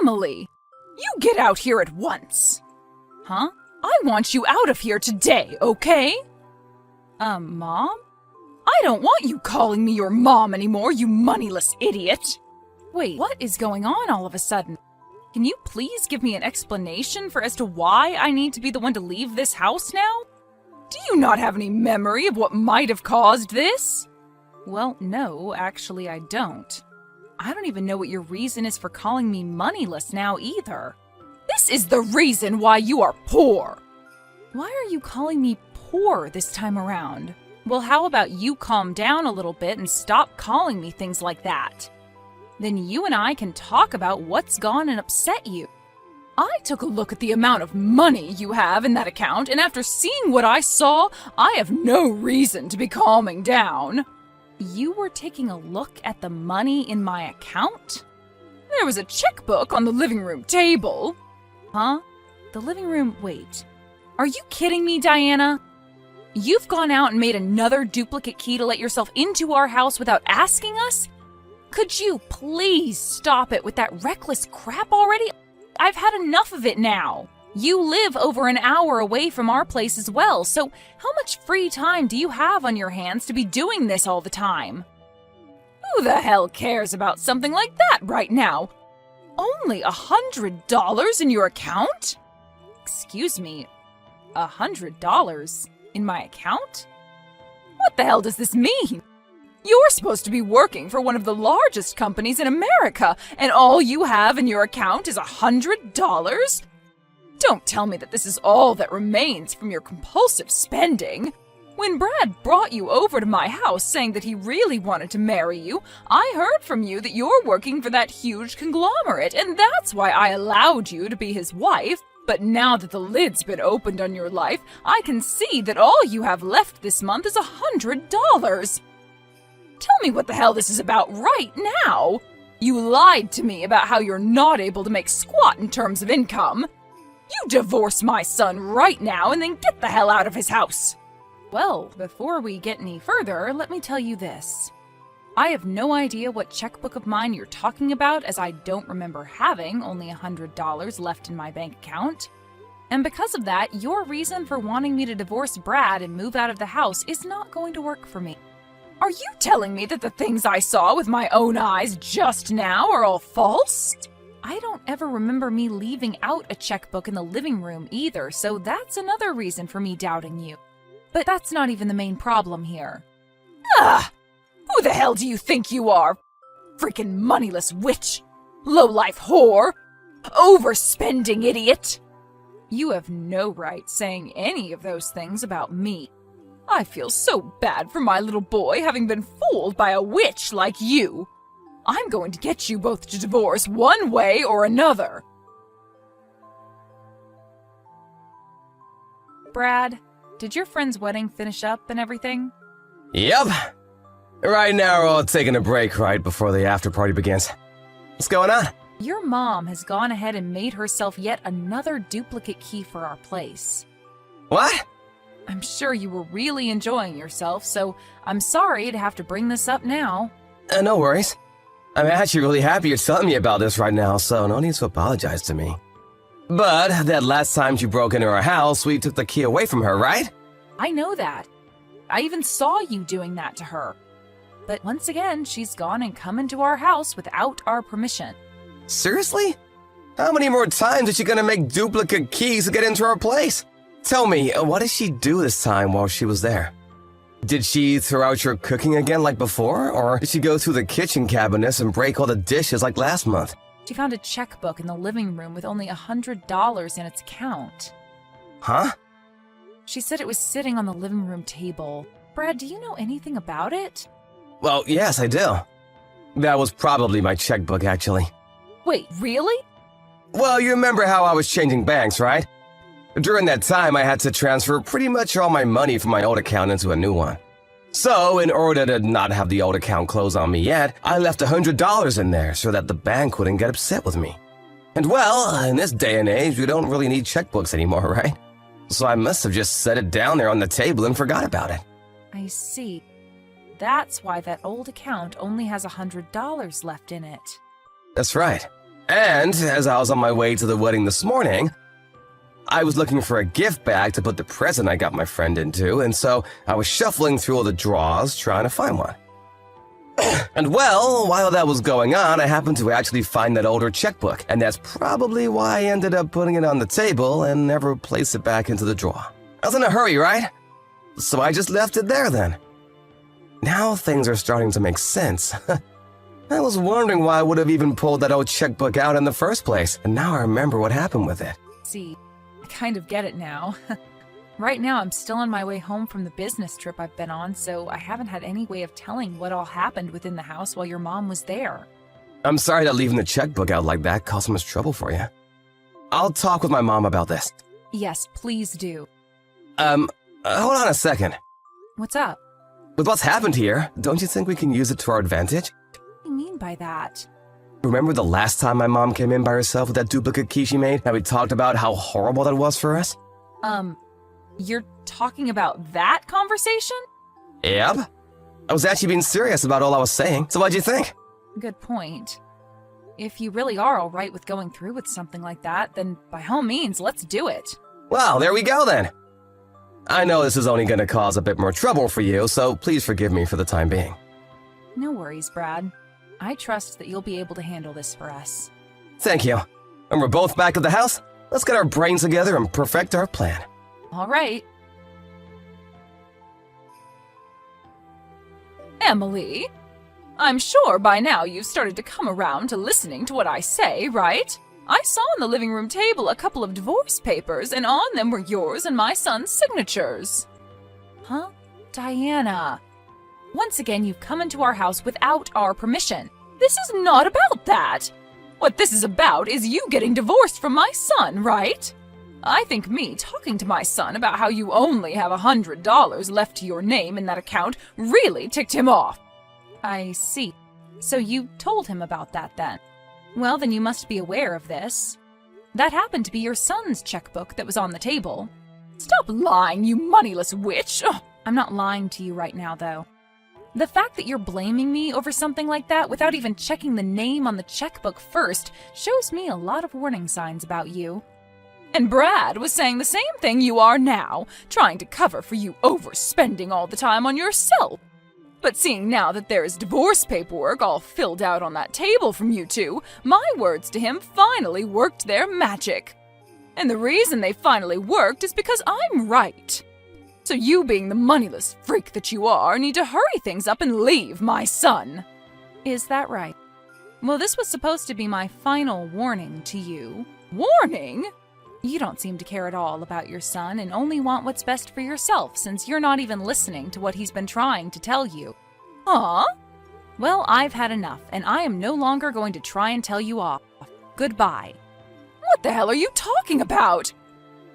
Emily! You get out here at once! Huh? I want you out of here today, okay? Mom? I don't want you calling me your mom anymore, you moneyless idiot! Wait, what is going on all of a sudden? Can you please give me an explanation as to why I need to be the one to leave this house now? Do you not have any memory of what might have caused this? Well, no, actually I don't. I don't even know what your reason is for calling me moneyless now either. This is the reason why you are poor! Why are you calling me poor this time around? Well, how about you calm down a little bit and stop calling me things like that? Then you and I can talk about what's gone and upset you. I took a look at the amount of money you have in that account, and after seeing what I saw, I have no reason to be calming down. You were taking a look at the money in my account? There was a checkbook on the living room table. Huh? The living room, wait. Are you kidding me, Diana? You've gone out and made another duplicate key to let yourself into our house without asking us? Could you please stop it with that reckless crap already? I've had enough of it now. You live over an hour away from our place as well, so how much free time do you have on your hands to be doing this all the time? Who the hell cares about something like that right now? Only $100 in your account? Excuse me, $100 in my account? What the hell does this mean? You're supposed to be working for one of the largest companies in America, and all you have in your account is $100? Don't tell me that this is all that remains from your compulsive spending. When Brad brought you over to my house saying that he really wanted to marry you, I heard from you that you're working for that huge conglomerate, and that's why I allowed you to be his wife. But now that the lid's been opened on your life, I can see that all you have left this month is $100. Tell me what the hell this is about right now. You lied to me about how you're not able to make squat in terms of income. You divorce my son right now and then get the hell out of his house. Well, before we get any further, let me tell you this. I have no idea what checkbook of mine you're talking about, as I don't remember having only $100 left in my bank account. And because of that, your reason for wanting me to divorce Brad and move out of the house is not going to work for me. Are you telling me that the things I saw with my own eyes just now are all false? I don't ever remember me leaving out a checkbook in the living room either, so that's another reason for me doubting you. But that's not even the main problem here. Ah! Who the hell do you think you are? Freaking moneyless witch! Low-life whore! Overspending idiot! You have no right saying any of those things about me. I feel so bad for my little boy having been fooled by a witch like you. I'm going to get you both to divorce one way or another. Brad, did your friend's wedding finish up and everything? Yep. Right now we're all taking a break right before the after party begins. What's going on? Your mom has gone ahead and made herself yet another duplicate key for our place. What? I'm sure you were really enjoying yourself, so I'm sorry to have to bring this up now. No worries. I'm actually really happy you're telling me about this right now, so no need to apologize to me. But that last time she broke into our house, we took the key away from her, right? I know that. I even saw you doing that to her. But once again, she's gone and come into our house without our permission. Seriously? How many more times is she gonna make duplicate keys to get into our place? Tell me, what did she do this time while she was there? Did she throw out your cooking again like before, or did she go through the kitchen cabinets and break all the dishes like last month? She found a checkbook in the living room with only $100 in its account. Huh? She said it was sitting on the living room table. Brad, do you know anything about it? Well, yes, I do. That was probably my checkbook, actually. Wait, really? Well, you remember how I was changing banks, right? During that time, I had to transfer pretty much all my money from my old account into a new one. So, in order to not have the old account close on me yet, I left $100 in there so that the bank wouldn't get upset with me. And well, in this day and age, we don't really need checkbooks anymore, right? So I must have just set it down there on the table and forgot about it. I see. That's why that old account only has $100 left in it. That's right. And as I was on my way to the wedding this morning, I was looking for a gift bag to put the present I got my friend into, and so I was shuffling through all the drawers trying to find one. And well, while that was going on, I happened to actually find that older checkbook, and that's probably why I ended up putting it on the table and never placed it back into the drawer. I was in a hurry, right? So I just left it there then. Now things are starting to make sense. I was wondering why I would have even pulled that old checkbook out in the first place, and now I remember what happened with it. See, I kind of get it now. Right now, I'm still on my way home from the business trip I've been on, so I haven't had any way of telling what all happened within the house while your mom was there. I'm sorry that leaving the checkbook out like that caused so much trouble for you. I'll talk with my mom about this. Yes, please do. Hold on a second. What's up? With what's happened here, don't you think we can use it to our advantage? What do you mean by that? Remember the last time my mom came in by herself with that duplicate key she made, and we talked about how horrible that was for us? You're talking about that conversation? Yep. I was actually being serious about all I was saying, so what'd you think? Good point. If you really are all right with going through with something like that, then by all means, let's do it. Well, there we go then. I know this is only going to cause a bit more trouble for you, so please forgive me for the time being. No worries, Brad. I trust that you'll be able to handle this for us. Thank you. And we're both back at the house. Let's get our brains together and perfect our plan. All right. Emily, I'm sure by now you've started to come around to listening to what I say, right? I saw on the living room table a couple of divorce papers, and on them were yours and my son's signatures. Huh? Diana. Once again, you've come into our house without our permission. This is not about that. What this is about is you getting divorced from my son, right? I think me talking to my son about how you only have $100 left to your name in that account really ticked him off. I see. So you told him about that then? Well, then you must be aware of this. That happened to be your son's checkbook that was on the table. Stop lying, you moneyless witch! Ugh. I'm not lying to you right now, though. The fact that you're blaming me over something like that without even checking the name on the checkbook first shows me a lot of warning signs about you. And Brad was saying the same thing you are now, trying to cover for you overspending all the time on yourself. But seeing now that there is divorce paperwork all filled out on that table from you two, my words to him finally worked their magic. And the reason they finally worked is because I'm right. So you, being the moneyless freak that you are, need to hurry things up and leave my son. Is that right? Well, this was supposed to be my final warning to you. Warning? You don't seem to care at all about your son and only want what's best for yourself since you're not even listening to what he's been trying to tell you. Huh? Well, I've had enough, and I am no longer going to try and tell you off. Goodbye. What the hell are you talking about?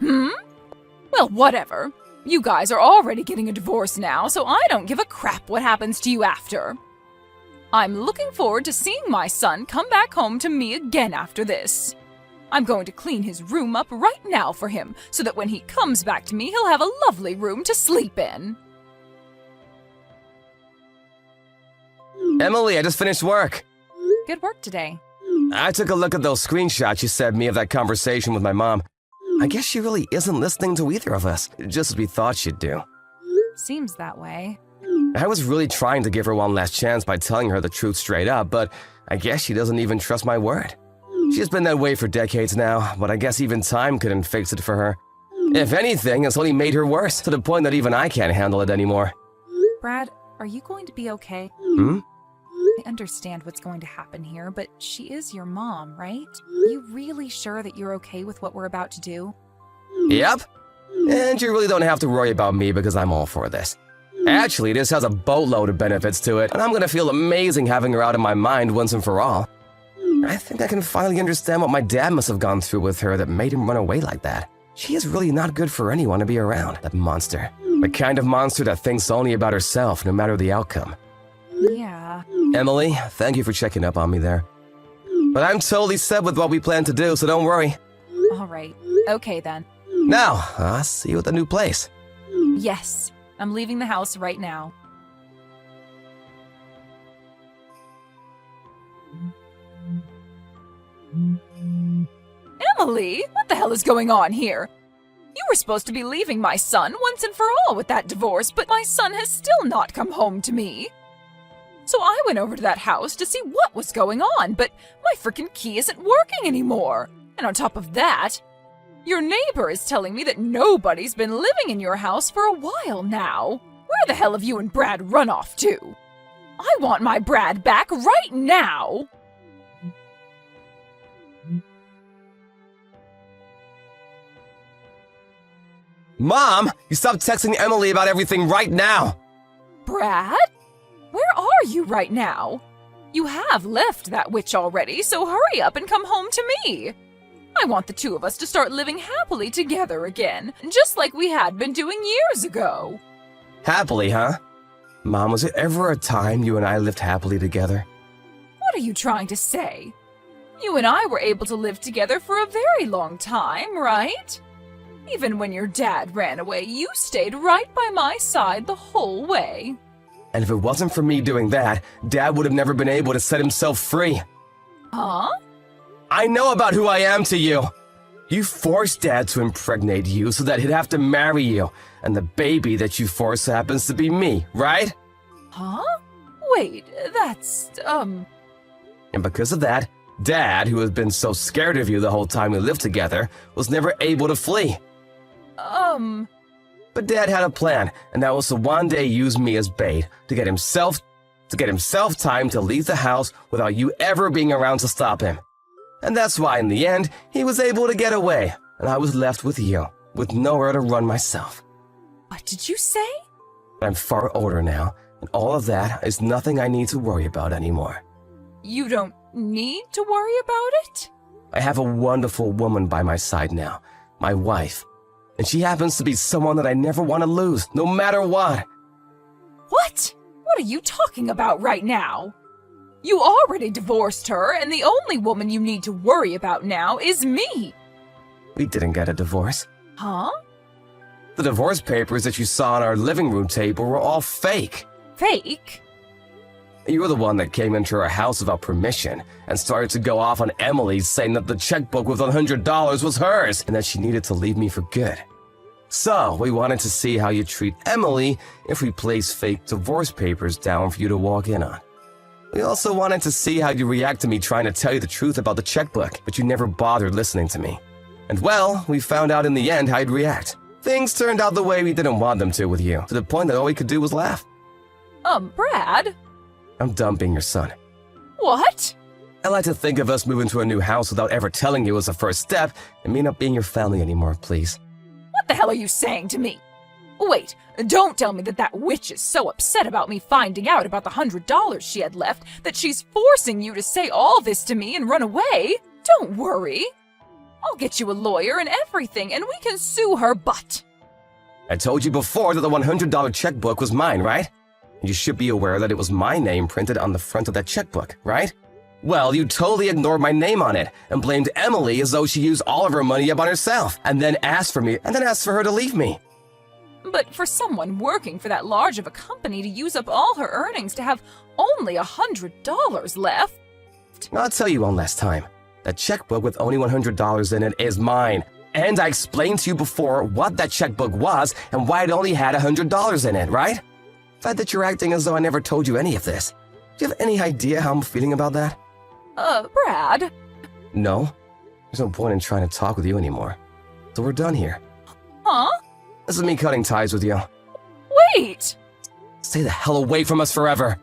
Well, whatever. You guys are already getting a divorce now, so I don't give a crap what happens to you after. I'm looking forward to seeing my son come back home to me again after this. I'm going to clean his room up right now for him, so that when he comes back to me, he'll have a lovely room to sleep in. Emily, I just finished work. Good work today. I took a look at those screenshots you sent me of that conversation with my mom. I guess she really isn't listening to either of us, just as we thought she'd do. Seems that way. I was really trying to give her one last chance by telling her the truth straight up, but I guess she doesn't even trust my word. She's been that way for decades now, but I guess even time couldn't fix it for her. If anything, it's only made her worse, to the point that even I can't handle it anymore. Brad, are you going to be okay? I understand what's going to happen here, but she is your mom, right? Are you really sure that you're okay with what we're about to do? Yep. And you really don't have to worry about me because I'm all for this. Actually, this has a boatload of benefits to it, and I'm gonna feel amazing having her out of my mind once and for all. I think I can finally understand what my dad must have gone through with her that made him run away like that. She is really not good for anyone to be around, that monster. The kind of monster that thinks only about herself, no matter the outcome. Yeah. Emily, thank you for checking up on me there. But I'm totally set with what we plan to do, so don't worry. All right. Okay, then. Now, I'll see you at the new place. Yes. I'm leaving the house right now. Emily, what the hell is going on here? You were supposed to be leaving my son once and for all with that divorce, but my son has still not come home to me. So I went over to that house to see what was going on, but my frickin' key isn't working anymore. And on top of that, your neighbor is telling me that nobody's been living in your house for a while now. Where the hell have you and Brad run off to? I want my Brad back right now! Mom, you stop texting Emily about everything right now! Brad? Where are you right now? You have left that witch already, so hurry up and come home to me. I want the two of us to start living happily together again, just like we had been doing years ago. Happily, huh? Mom, was it ever a time you and I lived happily together? What are you trying to say? You and I were able to live together for a very long time, right? Even when your dad ran away, you stayed right by my side the whole way. And if it wasn't for me doing that, Dad would have never been able to set himself free. Huh? I know about who I am to you. You forced Dad to impregnate you so that he'd have to marry you, and the baby that you forced happens to be me, right? Huh? Wait, that's, And because of that, Dad, who has been so scared of you the whole time we lived together, was never able to flee. But Dad had a plan, and that was to one day use me as bait to get himself time to leave the house without you ever being around to stop him. And that's why in the end, he was able to get away, and I was left with you, with nowhere to run myself. What did you say? I'm far older now, and all of that is nothing I need to worry about anymore. You don't need to worry about it? I have a wonderful woman by my side now, my wife. And she happens to be someone that I never want to lose, no matter what. What? What are you talking about right now? You already divorced her, and the only woman you need to worry about now is me. We didn't get a divorce. Huh? The divorce papers that you saw on our living room table were all fake. Fake? You were the one that came into our house without permission and started to go off on Emily saying that the checkbook with $100 was hers and that she needed to leave me for good. So, we wanted to see how you treat Emily if we place fake divorce papers down for you to walk in on. We also wanted to see how you react to me trying to tell you the truth about the checkbook, but you never bothered listening to me. And well, we found out in the end how you'd react. Things turned out the way we didn't want them to with you, to the point that all we could do was laugh. Brad? I'm done being your son. What? I like to think of us moving to a new house without ever telling you as a first step, and me not being your family anymore, please. What the hell are you saying to me? Wait, don't tell me that witch is so upset about me finding out about the $100 she had left that she's forcing you to say all this to me and run away. Don't worry. I'll get you a lawyer and everything, and we can sue her butt. I told you before that the $100 checkbook was mine, right? You should be aware that it was my name printed on the front of that checkbook, right? Well, you totally ignored my name on it and blamed Emily as though she used all of her money up on herself and then asked for her to leave me. But for someone working for that large of a company to use up all her earnings to have only $100 left... I'll tell you one last time. That checkbook with only $100 in it is mine. And I explained to you before what that checkbook was and why it only had $100 in it, right? The fact that you're acting as though I never told you any of this. Do you have any idea how I'm feeling about that? Brad? No. There's no point in trying to talk with you anymore. So we're done here. Huh? This is me cutting ties with you. Wait! Stay the hell away from us forever.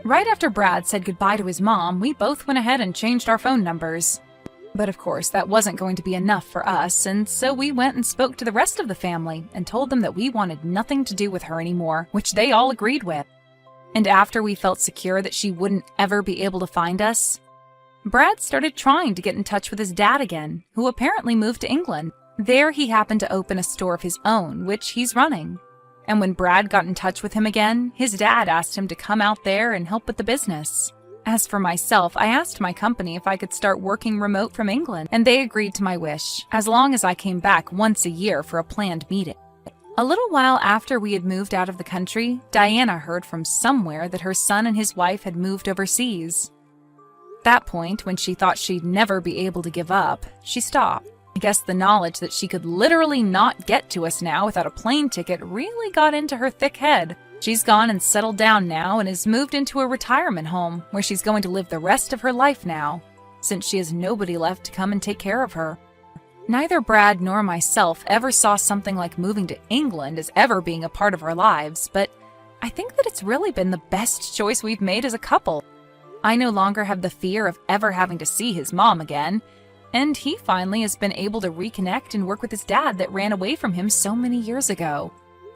Right after Brad said goodbye to his mom, we both went ahead and changed our phone numbers. But of course, that wasn't going to be enough for us, and so we went and spoke to the rest of the family and told them that we wanted nothing to do with her anymore, which they all agreed with. And after we felt secure that she wouldn't ever be able to find us, Brad started trying to get in touch with his dad again, who apparently moved to England. There he happened to open a store of his own, which he's running. And when Brad got in touch with him again, his dad asked him to come out there and help with the business. As for myself, I asked my company if I could start working remote from England, and they agreed to my wish, as long as I came back once a year for a planned meeting. A little while after we had moved out of the country, Diana heard from somewhere that her son and his wife had moved overseas. At that point, when she thought she'd never be able to give up, she stopped. I guess the knowledge that she could literally not get to us now without a plane ticket really got into her thick head. She's gone and settled down now and has moved into a retirement home where she's going to live the rest of her life now, since she has nobody left to come and take care of her. Neither Brad nor myself ever saw something like moving to England as ever being a part of our lives, but I think that it's really been the best choice we've made as a couple. I no longer have the fear of ever having to see his mom again, and he finally has been able to reconnect and work with his dad that ran away from him so many years ago.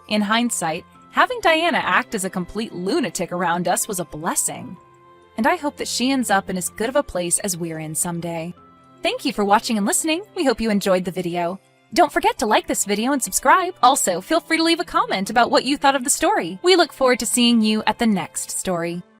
In hindsight, having Diana act as a complete lunatic around us was a blessing. And I hope that she ends up in as good of a place as we're in someday. Thank you for watching and listening. We hope you enjoyed the video. Don't forget to like this video and subscribe. Also, feel free to leave a comment about what you thought of the story. We look forward to seeing you at the next story.